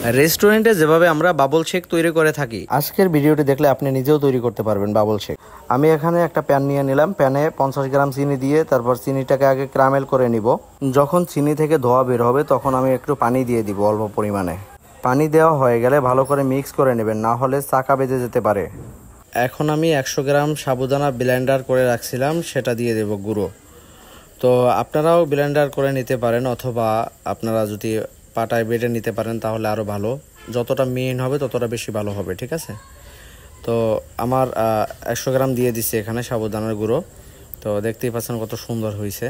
রেস্টুরেন্টে যেভাবে আমরা বাবল শেক তৈরি করে থাকি, আজকের ভিডিওটি দেখলে আপনি নিজেও তৈরি করতে পারবেন বাবল শেক। আমি এখানে একটা প্যান নিয়ে নিলাম। প্যানে 50 গ্রাম চিনি দিয়ে তারপর চিনিটাকে আগে ক্যারামেল করে নিব। যখন চিনি থেকে ধোয়া বের হবে তখন আমি একটু পানি দিয়ে দিব অল্প পরিমাণে। পানি দেওয়া হয়ে গেলে ভালো করে মিক্স করে নেবেন, না হলে চাকা বেজে যেতে পারে। এখন আমি 100 গ্রাম সাবুদানা ব্লেন্ডার করে রাখছিলাম, সেটা দিয়ে দেব গুঁড়ো। তো আপনারাও ব্লেন্ডার করে নিতে পারেন, অথবা আপনারা যদি পাটায় বেটে নিতে পারেন তাহলে আরও ভালো। যতটা মিহিন হবে ততটা বেশি ভালো হবে, ঠিক আছে? তো আমার 100 গ্রাম দিয়ে দিচ্ছি এখানে সাবুদানার গুঁড়ো। তো দেখতেই পাচ্ছেন কত সুন্দর হয়েছে।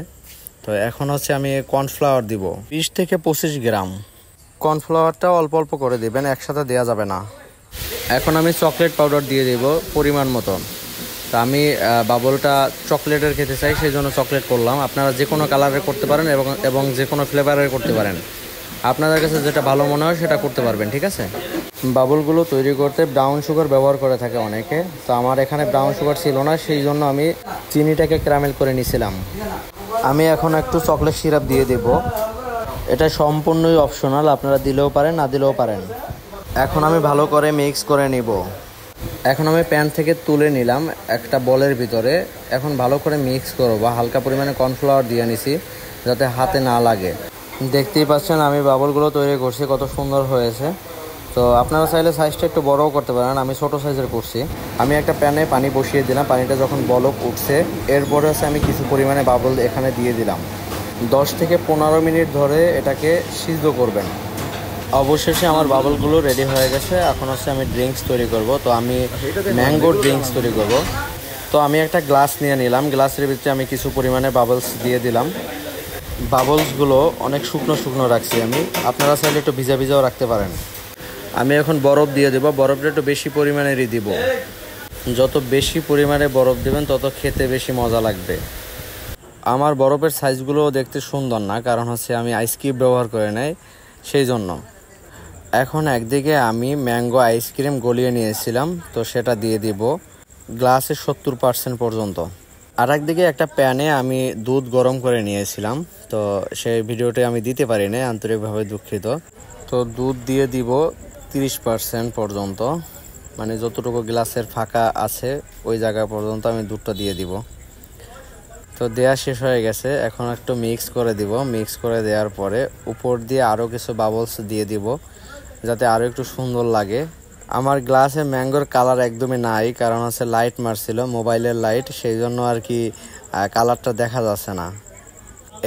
তো এখন হচ্ছে আমি কর্নফ্লাওয়ার দিব 20 থেকে 25 গ্রাম। কর্নফ্লাওয়ারটা অল্প অল্প করে দেবেন, একসাথে দেওয়া যাবে না। এখন আমি চকলেট পাউডার দিয়ে দেব পরিমাণ মতন। তা আমি বাবলটা চকলেটের খেতে চাই, সেই জন্য চকলেট করলাম। আপনারা যে কোনো কালারের করতে পারেন এবং যে কোনো ফ্লেভারের করতে পারেন। আপনাদের কাছে যেটা ভালো মনে হয় সেটা করতে পারবেন, ঠিক আছে? বাবলগুলো তৈরি করতে ব্রাউন সুগার ব্যবহার করে থাকে অনেকে। তো আমার এখানে ব্রাউন সুগার ছিল না, সেই জন্য আমি চিনিটাকে ক্যারামেল করে নিয়েছিলাম। আমি এখন একটু চকলেট সিরাপ দিয়ে দেব। এটা সম্পূর্ণই অপশনাল, আপনারা দিলেও পারেন না দিলেও পারেন। এখন আমি ভালো করে মিক্স করে নিব। এখন আমি প্যান থেকে তুলে নিলাম একটা বলের ভিতরে। এখন ভালো করে মিক্স করব, বা হালকা পরিমাণে কর্নফ্লাওয়ার দিয়ে নিছি যাতে হাতে না লাগে। দেখতেই পাচ্ছেন আমি বাবলগুলো তৈরি করছি, কত সুন্দর হয়েছে। তো আপনারা চাইলে সাইজটা একটু বড়ও করতে পারেন, আমি ছোট সাইজের করছি। আমি একটা প্যানে পানি বসিয়ে দিলাম, পানিটা যখন বলক উঠছে এরপরে হচ্ছে আমি কিছু পরিমাণে বাবল এখানে দিয়ে দিলাম। 10 থেকে 15 মিনিট ধরে এটাকে সিদ্ধ করবেন। অবশেষে আমার বাবলগুলো রেডি হয়ে গেছে। এখন হচ্ছে আমি ড্রিঙ্কস তৈরি করব। তো আমি ম্যাঙ্গো ড্রিঙ্কস তৈরি করব। তো আমি একটা গ্লাস নিয়ে নিলাম, গ্লাসের ভিতরে আমি কিছু পরিমাণে বাবলস দিয়ে দিলাম। বাবলসগুলো অনেক শুকনো শুকনো রাখছি আমি, আপনারা চাইলে একটু ভিজা ভিজাও রাখতে পারেন। আমি এখন বরফ দিয়ে দেবো, বরফটা একটু বেশি পরিমাণেরই দিব। যত বেশি পরিমাণে বরফ দেবেন তত খেতে বেশি মজা লাগবে। আমার বরফের সাইজগুলো দেখতে সুন্দর না, কারণ হচ্ছে আমি আইস কিউব ব্যবহার করে নেই, সেই জন্য। এখন একদিকে আমি ম্যাঙ্গো আইসক্রিম গলিয়ে নিয়েছিলাম, তো সেটা দিয়ে দিব গ্লাসের 70% পর্যন্ত। আর একদিকে একটা প্যানে আমি দুধ গরম করে নিয়েছিলাম, তো সেই ভিডিওটি আমি দিতে পারি না, আন্তরিকভাবে দুঃখিত। তো দুধ দিয়ে দিব 30% পর্যন্ত, মানে যতটুকু গ্লাসের ফাঁকা আছে ওই জায়গা পর্যন্ত আমি দুধটা দিয়ে দিব। তো দেওয়া শেষ হয়ে গেছে, এখন একটু মিক্স করে দিব। মিক্স করে দেওয়ার পরে উপর দিয়ে আরও কিছু বাবলস দিয়ে দিব যাতে আরও একটু সুন্দর লাগে। আমার গ্লাসে ম্যাঙ্গোর কালার একদমই নাই, কারণ হচ্ছে লাইট মারছিল, মোবাইলের লাইট, সেই জন্য আর কি কালারটা দেখা যাচ্ছে না।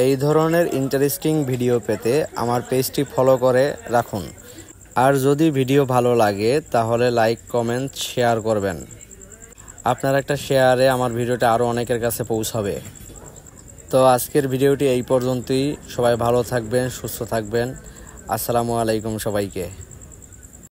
এই ধরনের ইন্টারেস্টিং ভিডিও পেতে আমার পেজটি ফলো করে রাখুন। আর যদি ভিডিও ভালো লাগে তাহলে লাইক, কমেন্ট, শেয়ার করবেন। আপনার একটা শেয়ারে আমার ভিডিওটা আরও অনেকের কাছে পৌঁছাবে। তো আজকের ভিডিওটি এই পর্যন্তই। সবাই ভালো থাকবেন, সুস্থ থাকবেন। আসসালামু আলাইকুম সবাইকে।